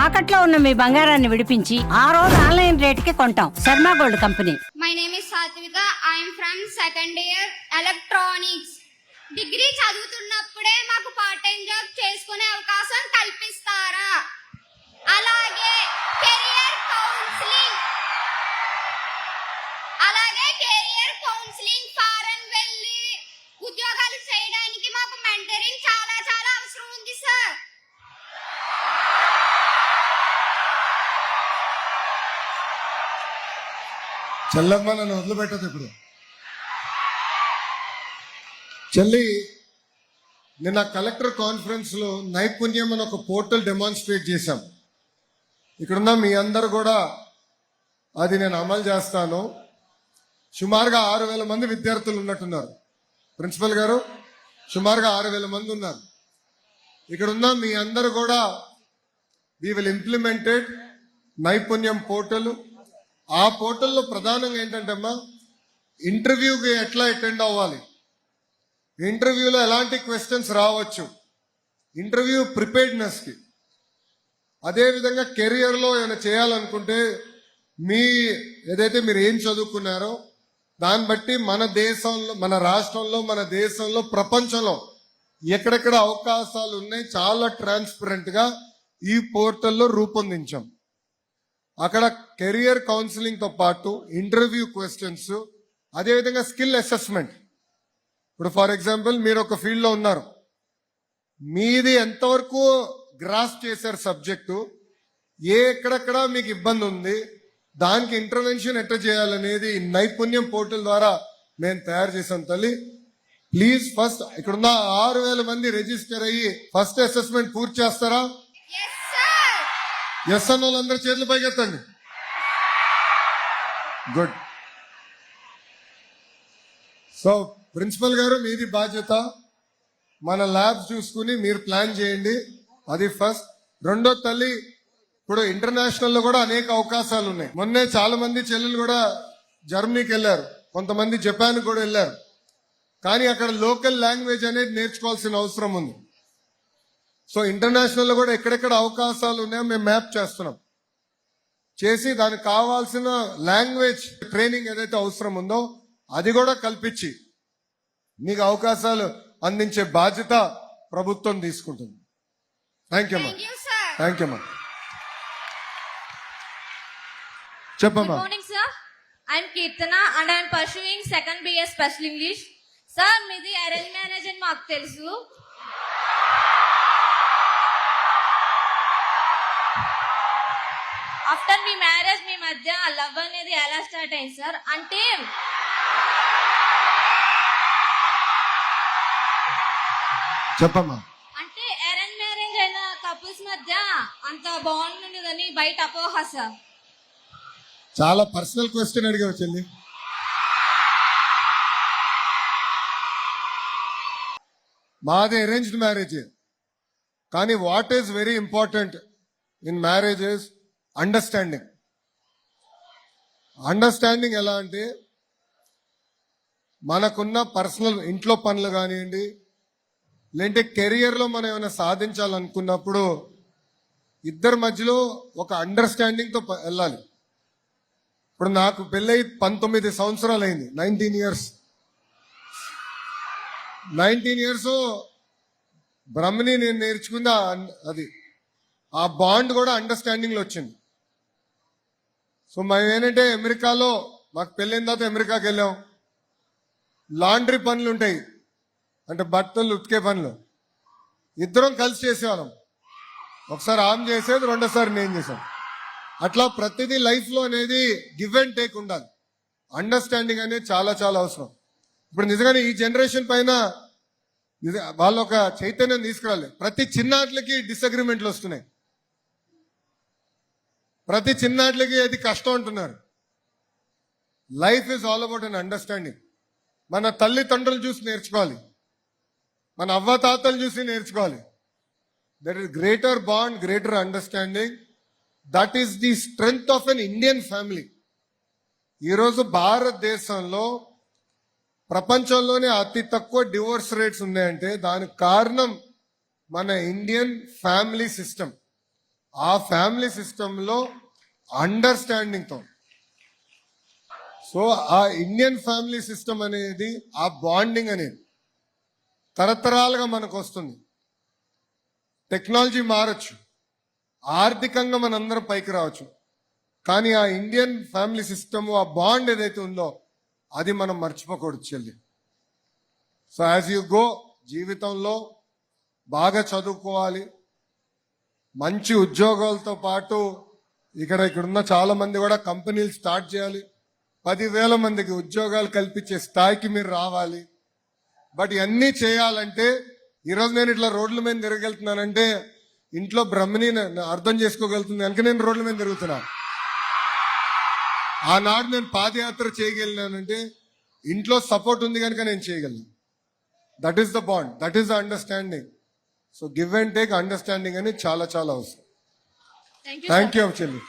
తాకట్లో ఉన్న మీ బంగారాన్ని విడిపించి ఆ రోజు ఆన్లైన్ రేటుకి కొంటాం. Sharma gold company. My name is Satvika. I'm from second year electronics. Degree చదువుతున్నప్పుడే మాకు పార్ట్ టైం జాబ్ చేసుకునే అవకాశం కల్పిస్తారా? అలాగే కెరియర్ కౌన్సిలింగ్ ఫారెన్ వెళ్ళి ఉద్యోగాలు చేయడానికి మాకు మెంటరింగ్ చాలా చాలా అవసరం ఉంది సార్. చెల్లమ్మ నన్ను వదిలిపెట్టదు ఇప్పుడు. చెల్లి, నిన్న కలెక్టర్ కాన్ఫరెన్స్ లో నైపుణ్యం అని ఒక పోర్టల్ డెమాన్స్ట్రేట్ చేశాం. ఇక్కడున్న మీ అందరు కూడా అది నేను అమలు చేస్తాను. సుమారుగా 6,000 మంది విద్యార్థులు ఉన్నట్టున్నారు. ప్రిన్సిపల్ గారు, సుమారుగా 6,000 మంది ఉన్నారు. ఇక్కడున్న మీ అందరు కూడా వి విల్ ఇంప్లిమెంటెడ్ నైపుణ్యం పోర్టల్. ఆ పోర్టల్లో ప్రధానంగా ఏంటంటే అమ్మా, ఇంటర్వ్యూకి ఎట్లా అటెండ్ అవ్వాలి, ఇంటర్వ్యూలో ఎలాంటి క్వశ్చన్స్ రావచ్చు, ఇంటర్వ్యూ ప్రిపేర్డ్నెస్కి, అదేవిధంగా కెరియర్లో ఏమైనా చేయాలనుకుంటే మీ ఏదైతే మీరు ఏం చదువుకున్నారో దాన్ని బట్టి మన దేశంలో, మన రాష్ట్రంలో, మన దేశంలో, ప్రపంచంలో ఎక్కడెక్కడ అవకాశాలు ఉన్నాయి చాలా ట్రాన్స్పరెంట్గా ఈ పోర్టల్లో రూపొందించాం. అక్కడ కెరియర్ కౌన్సిలింగ్తో పాటు ఇంటర్వ్యూ క్వశ్చన్స్, అదేవిధంగా స్కిల్ అసెస్మెంట్. ఇప్పుడు ఫర్ ఎగ్జాంపుల్ మీరు ఒక ఫీల్డ్లో ఉన్నారు, మీది ఎంతవరకు గ్రాస్ చేశారు సబ్జెక్టు, ఎక్కడెక్కడ మీకు ఇబ్బంది ఉంది, దానికి ఇంటర్వెన్షన్ ఎట్లా చేయాలనేది నైపుణ్యం పోర్టల్ ద్వారా మేము తయారు చేసాం. తల్లి ప్లీజ్ ఫస్ట్ ఇక్కడున్న 6,000 మంది రిజిస్టర్ అయ్యి ఫస్ట్ అసెస్మెంట్ పూర్తి చేస్తారా? ఎస్ అన్న వాళ్ళందరూ చేతులు పైకెత్తండి. గుడ్. సో ప్రిన్సిపల్ గారు, మీది బాధ్యత. మన ల్యాబ్ చూసుకుని మీరు ప్లాన్ చేయండి. అది ఫస్ట్. రెండో తల్లి, ఇప్పుడు ఇంటర్నేషనల్ లో కూడా అనేక అవకాశాలు ఉన్నాయి. మొన్నే చాలా మంది చెల్లెలు కూడా జర్మనీకి వెళ్ళారు, కొంతమంది జపాన్ కూడా వెళ్ళారు. కానీ అక్కడ లోకల్ లాంగ్వేజ్ అనేది నేర్చుకోవాల్సిన అవసరం ఉంది. సో ఇంటర్నేషనల్ లో కూడా ఎక్కడెక్కడ అవకాశాలు ఉన్నాయో మేము మ్యాప్ చేస్తున్నాం. చేసి దానికి కావాల్సిన లాంగ్వేజ్ ట్రైనింగ్ ఏదైతే అవసరం ఉందో అది కూడా కల్పించి మీకు అవకాశాలు అందించే బాధ్యత ప్రభుత్వం తీసుకుంటుంది. థ్యాంక్ యూ అమ్మా. థ్యాంక్ యూ అమ్మా. చెప్పమ్మా. Good morning, sir. I'm Kirtana and I'm pursuing second BS Special English. Sir, మీది అరేంజ్ మ్యారేజ్ అని మాకు తెలుసు. ఆఫ్టర్ మీ మ్యారేజ్ మీ మధ్య లవ్ అనేది ఎలా స్టార్ట్ అయింది సార్? అంటే చెప్పమ్మా. అంటే అరేంజ్ మ్యారేజ్ అయిన కపుల్స్ మధ్య అంత బాగుండదని బయట అపోహ సార్. చాలా పర్సనల్ క్వశ్చన్ అడిగావు చెల్లి. మాది అరేంజ్డ్ మ్యారేజ్. కానీ what is very important in marriage is understanding. Understanding ఎలా అంటే, మనకున్న పర్సనల్ ఇంట్లో పనులు కానివ్వండి, లేదంటే కెరియర్లో మనం ఏమైనా సాధించాలనుకున్నప్పుడు ఇద్దరి మధ్యలో ఒక అండర్స్టాండింగ్తో వెళ్ళాలి. ఇప్పుడు నాకు పెళ్ళై 19 సంవత్సరాలు అయింది. 19 ఇయర్స్ బ్రహ్మని నేను నేర్చుకుంది అది. ఆ బాండ్ కూడా అండర్స్టాండింగ్లో వచ్చింది. సో మేము ఏంటంటే అమెరికాలో మాకు పెళ్ళైన తర్వాత అమెరికాకి వెళ్ళాం. లాండ్రీ పనులు ఉంటాయి, అంటే బట్టలు ఉతికే పనులు ఇద్దరం కలిసి చేసేవాళ్ళం. ఒకసారి ఆమె చేసేది, రెండోసారి నేను చేశాను. అట్లా ప్రతిదీ లైఫ్లో అనేది గివ్ అండ్ టేక్ ఉండాలి. అండర్స్టాండింగ్ అనేది చాలా చాలా అవసరం. ఇప్పుడు నిజంగానే ఈ జనరేషన్ పైన వాళ్ళు ఒక చైతన్యం తీసుకురాలి. ప్రతి చిన్నాట్లకి డిసగ్రిమెంట్లు వస్తున్నాయి, ప్రతి చిన్నాట్లకి అది కష్టం అంటున్నారు. Life is all about an understanding. మన తల్లిదండ్రులు చూసి నేర్చుకోవాలి, మన అవ్వతాతలు చూసి నేర్చుకోవాలి. That is greater bond, greater understanding. That is the strength of an Indian family. ఈరోజు భారతదేశంలో ప్రపంచంలోనే అతి తక్కువ డివోర్స్ రేట్స్ ఉన్నాయంటే దానికి కారణం మన ఇండియన్ ఫ్యామిలీ సిస్టమ్. ఆ ఫ్యామిలీ సిస్టంలో అండర్స్టాండింగ్తో. సో ఆ ఇండియన్ ఫ్యామిలీ సిస్టమ్ అనేది, ఆ బాండింగ్ అనేది తరతరాలుగా మనకు వస్తుంది. టెక్నాలజీ మారచ్చు, ఆర్థికంగా మనందరం పైకి రావచ్చు, కానీ ఆ ఇండియన్ ఫ్యామిలీ సిస్టమ్, ఆ బాండ్ ఏదైతే ఉందో అది మనం మర్చిపోకూడదు చెల్లి. సో యాజ్ యూ గో, జీవితంలో బాగా చదువుకోవాలి, మంచి ఉద్యోగాలతో పాటు ఇక్కడున్న చాలా మంది కూడా కంపెనీలు స్టార్ట్ చేయాలి. 10,000 మందికి ఉద్యోగాలు కల్పించే స్థాయికి మీరు రావాలి. బట్ ఇవన్నీ చేయాలంటే, ఈరోజు నేను ఇట్లా రోడ్ల మీద తిరగలుగుతున్నానంటే ఇంట్లో బ్రహ్మని అర్థం చేసుకోగలుగుతుంది కనుక నేను రోడ్ల మీద తిరుగుతున్నా. ఆనాడు నేను పాదయాత్ర చేయగలిగినానంటే ఇంట్లో సపోర్ట్ ఉంది కనుక నేను చేయగలను. That is the bond, that is the understanding. So give and take understanding అనేది చాలా చాలా అవసరం. Thank you, థ్యాంక్ యూ చెల్లి.